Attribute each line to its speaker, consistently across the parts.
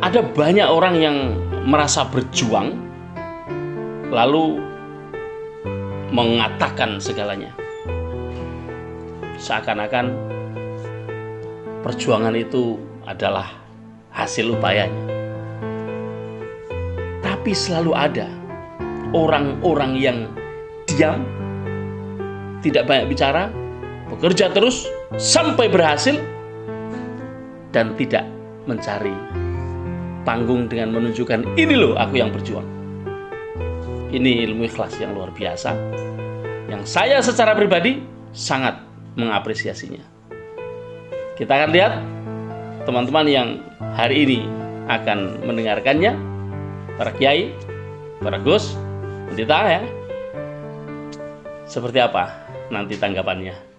Speaker 1: ada banyak orang yang merasa berjuang lalu mengatakan segalanya, seakan-akan perjuangan itu adalah hasil upayanya. Tapi selalu ada orang-orang yang diam, tidak banyak bicara, bekerja terus sampai berhasil, dan tidak mencari panggung dengan menunjukkan, ini loh aku yang berjuang. Ini ilmu ikhlas yang luar biasa, yang saya secara pribadi sangat mengapresiasinya. Kita akan lihat teman-teman yang hari ini akan mendengarkannya, para kiai, para gus, pendeta ya, seperti apa nanti tanggapannya.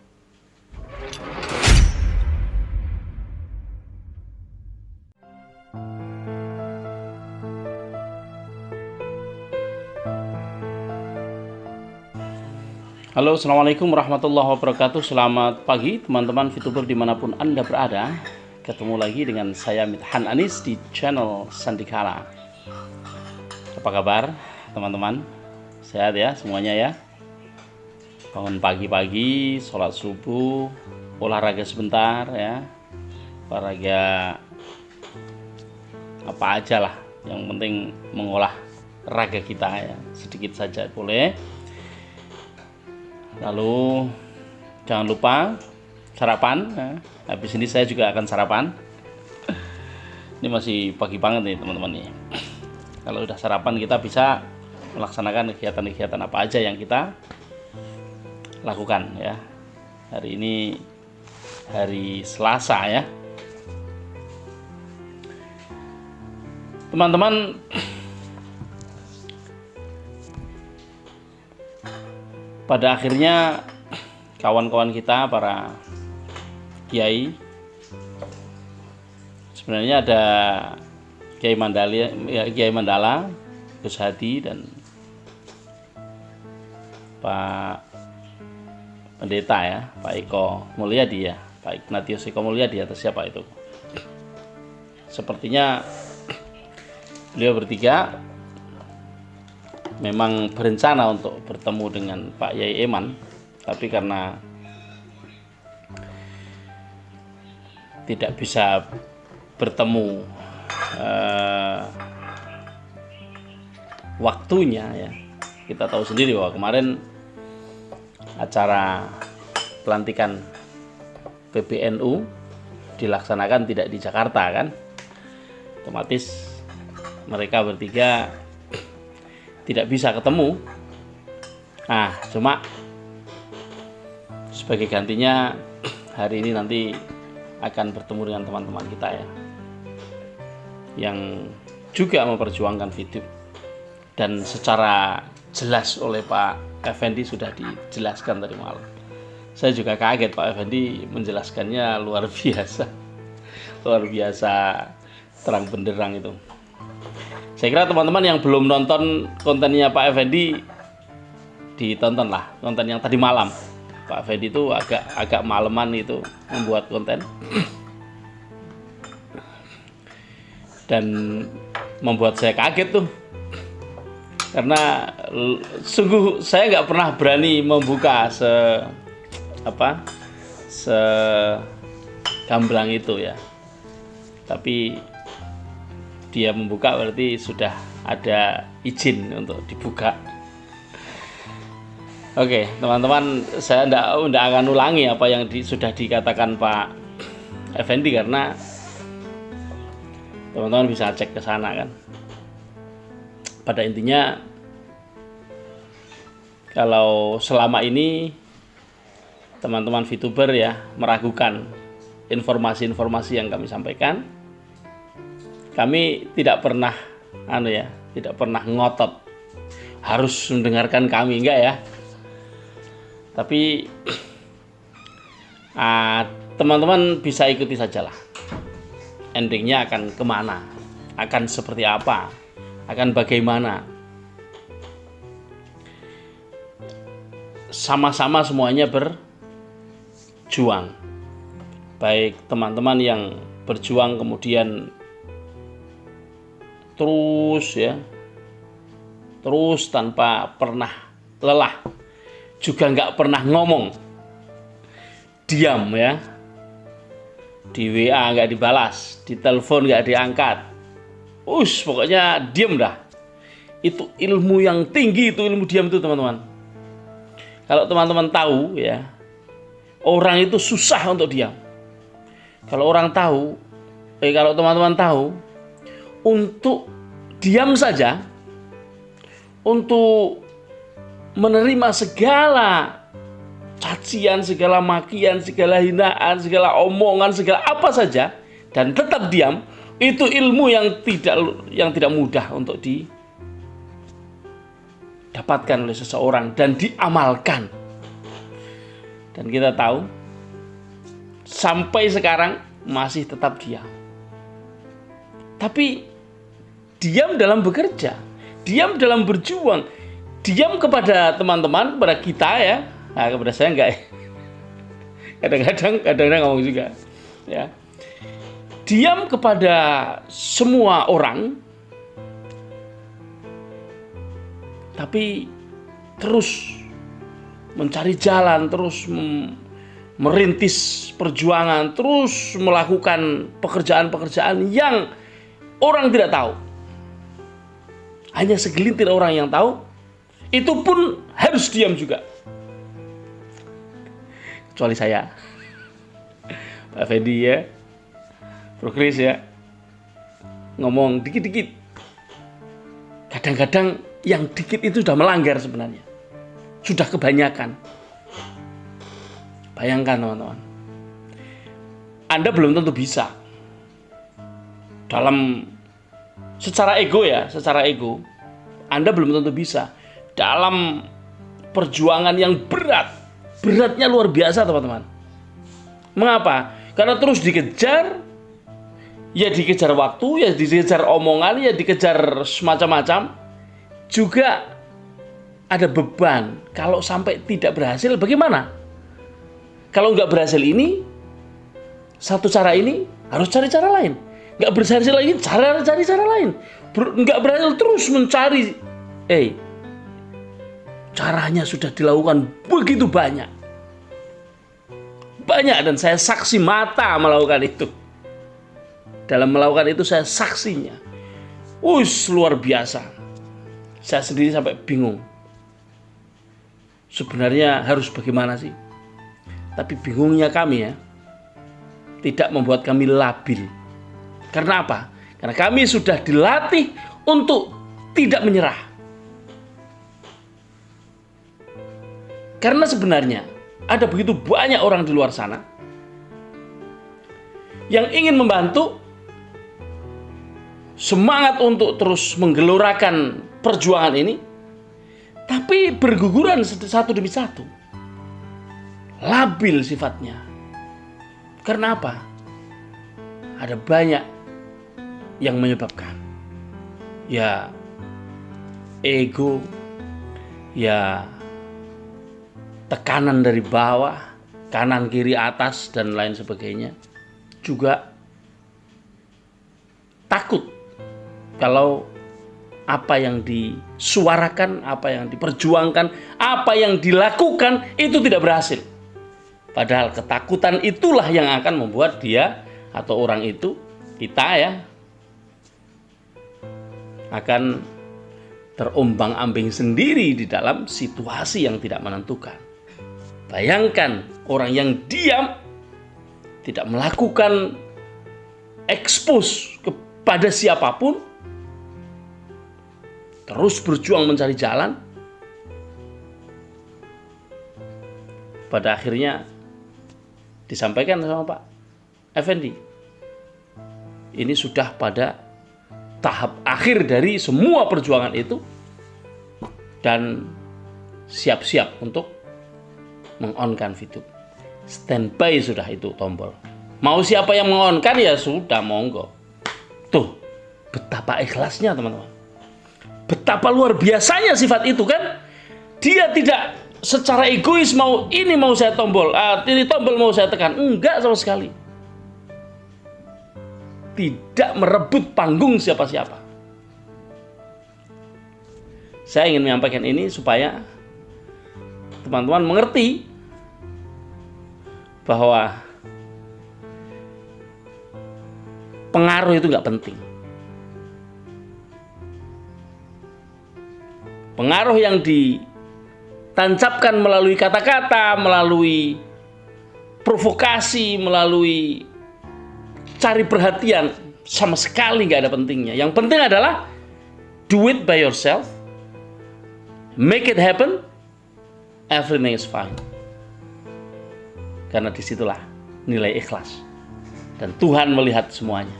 Speaker 1: Halo, assalamualaikum warahmatullahi wabarakatuh. Selamat pagi teman-teman VTuber dimanapun Anda berada. Ketemu lagi dengan saya Mithan Anis di channel Sandikala. Apa kabar teman-teman? Sehat ya semuanya ya? Bangun pagi-pagi, sholat subuh, olahraga sebentar ya. Olahraga apa aja lah, yang penting mengolah raga kita ya, sedikit saja boleh. Lalu jangan lupa sarapan ya. Habis ini saya juga akan sarapan. Ini masih pagi banget nih teman-teman nih. Kalau udah sarapan kita bisa melaksanakan kegiatan-kegiatan apa aja yang kita lakukan ya. Hari ini hari Selasa ya. Teman-teman, pada akhirnya kawan-kawan kita para kiai, sebenarnya ada Kiai Mandala, Gus Hadi, dan Pak Pendeta ya, Pak Eko Mulyadi ya, Pak Ignatius Eko Mulyadi atau siapa itu. Sepertinya beliau bertiga memang berencana untuk bertemu dengan Pak Yai Eman, tapi karena tidak bisa bertemu waktunya ya. Kita tahu sendiri bahwa kemarin acara pelantikan PBNU dilaksanakan tidak di Jakarta kan, otomatis mereka bertiga tidak bisa ketemu. Nah, cuma sebagai gantinya hari ini nanti akan bertemu dengan teman-teman kita ya, yang juga memperjuangkan video, dan secara jelas oleh Pak Effendi sudah dijelaskan tadi malam. Saya juga kaget, Pak Effendi menjelaskannya luar biasa terang benderang itu. Saya kira teman-teman yang belum nonton kontennya Pak Effendi, ditonton lah konten yang tadi malam. Pak Effendi itu agak maleman itu membuat konten dan membuat saya kaget tuh, karena sungguh saya nggak pernah berani membuka gamblang itu ya, tapi dia membuka berarti sudah ada izin untuk dibuka. Oke, teman-teman, saya tidak akan ulangi apa yang sudah dikatakan Pak Effendi, karena teman-teman bisa cek ke sana kan. Pada intinya, kalau selama ini teman-teman VTuber ya meragukan informasi-informasi yang kami sampaikan, kami tidak pernah ngotot harus mendengarkan kami, enggak ya. Tapi teman-teman bisa ikuti sajalah, endingnya akan kemana, akan seperti apa, akan bagaimana. Sama-sama semuanya berjuang. Baik teman-teman yang berjuang kemudian terus ya. Terus tanpa pernah lelah. Juga nggak pernah ngomong. Diam ya. Di WA nggak dibalas, di telepon nggak diangkat. Pokoknya diam dah. Itu ilmu yang tinggi, itu ilmu diam itu teman-teman. Kalau teman-teman tahu ya, orang itu susah untuk diam. Kalau teman-teman tahu, untuk diam saja, untuk menerima segala cacian, segala makian, segala hinaan, segala omongan, segala apa saja, dan tetap diam, itu ilmu yang tidak mudah untuk didapatkan oleh seseorang dan diamalkan. Dan kita tahu sampai sekarang masih tetap diam. Tapi diam dalam bekerja, diam dalam berjuang, diam kepada teman-teman, kepada kita ya. Nah, kepada saya enggak ya. Kadang-kadang ngomong juga ya. Diam kepada semua orang, tapi terus mencari jalan, terus merintis perjuangan, terus melakukan pekerjaan-pekerjaan yang orang tidak tahu. Hanya segelintir orang yang tahu, itu pun harus diam juga. Kecuali saya, Pak Fendi ya, Bro Chris ya, ngomong dikit-dikit. Kadang-kadang yang dikit itu sudah melanggar sebenarnya. Sudah kebanyakan. Bayangkan teman-teman. Anda belum tentu bisa. Secara ego, Anda belum tentu bisa. Dalam perjuangan yang beratnya luar biasa teman-teman. Mengapa? Karena terus dikejar, ya dikejar waktu, ya dikejar omongan, ya dikejar semacam-macam. Juga ada beban. Kalau sampai tidak berhasil, bagaimana? Kalau nggak berhasil ini, satu cara ini, harus cari cara lain. Nggak berhasil lagi, cari cara lain. Nggak berhasil, terus mencari. Caranya sudah dilakukan begitu banyak. Dan saya saksi mata melakukan itu. Dalam melakukan itu saya saksinya. Luar biasa. Saya sendiri sampai bingung. Sebenarnya harus bagaimana sih? Tapi bingungnya kami ya, tidak membuat kami labil. Karena apa? Karena kami sudah dilatih untuk tidak menyerah. Karena sebenarnya ada begitu banyak orang di luar sana yang ingin membantu, semangat untuk terus menggelorakan perjuangan ini, tapi berguguran satu demi satu. Labil sifatnya. Karena apa? Ada banyak yang menyebabkan. Ya ego, ya tekanan dari bawah, kanan kiri atas dan lain sebagainya. Juga takut kalau apa yang disuarakan, apa yang diperjuangkan, apa yang dilakukan itu tidak berhasil. Padahal ketakutan itulah yang akan membuat dia atau orang itu, kita ya, akan terombang-ambing sendiri di dalam situasi yang tidak menentukan. Bayangkan orang yang diam, tidak melakukan ekspos kepada siapapun, terus berjuang mencari jalan, pada akhirnya disampaikan sama Pak Effendi, ini sudah pada tahap akhir dari semua perjuangan itu dan siap-siap untuk meng-on-kan video. Standby sudah itu tombol. Mau siapa yang meng-on-kan ya sudah, monggo. Tuh, betapa ikhlasnya teman-teman. Betapa luar biasanya sifat itu kan. Dia tidak secara egois mau ini mau saya tombol, ini tombol mau saya tekan. Enggak sama sekali. Tidak merebut panggung siapa-siapa. Saya ingin menyampaikan ini supaya teman-teman mengerti bahwa pengaruh itu nggak penting. Pengaruh yang ditancapkan melalui kata-kata, melalui provokasi, melalui cari perhatian, sama sekali nggak ada pentingnya. Yang penting adalah do it by yourself, make it happen, everything is fine. Karena disitulah nilai ikhlas. Dan Tuhan melihat semuanya.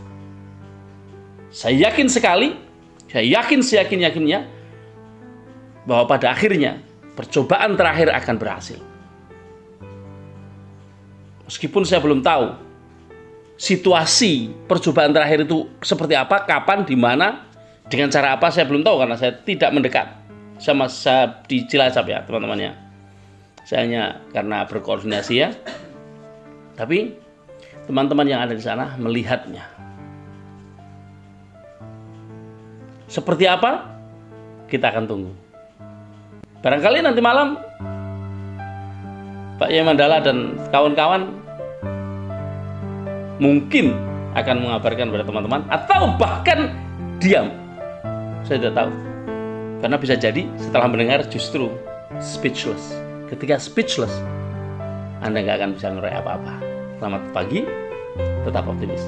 Speaker 1: Saya yakin sekali, saya yakin seyakin-yakinnya, bahwa pada akhirnya percobaan terakhir akan berhasil. Meskipun saya belum tahu situasi percobaan terakhir itu seperti apa, kapan, di mana, dengan cara apa, saya belum tahu karena saya tidak mendekat sama saya di Cilacap ya teman-teman ya. Saya hanya karena berkoordinasi ya. Tapi teman-teman yang ada di sana melihatnya. Seperti apa? Kita akan tunggu. Barangkali nanti malam Pak Yai Mandala dan kawan-kawan mungkin akan mengabarkan kepada teman-teman, atau bahkan diam. Saya tidak tahu. Karena bisa jadi setelah mendengar justru speechless. Ketika speechless, Anda nggak akan bisa ngeroy apa-apa. Selamat pagi, tetap optimis.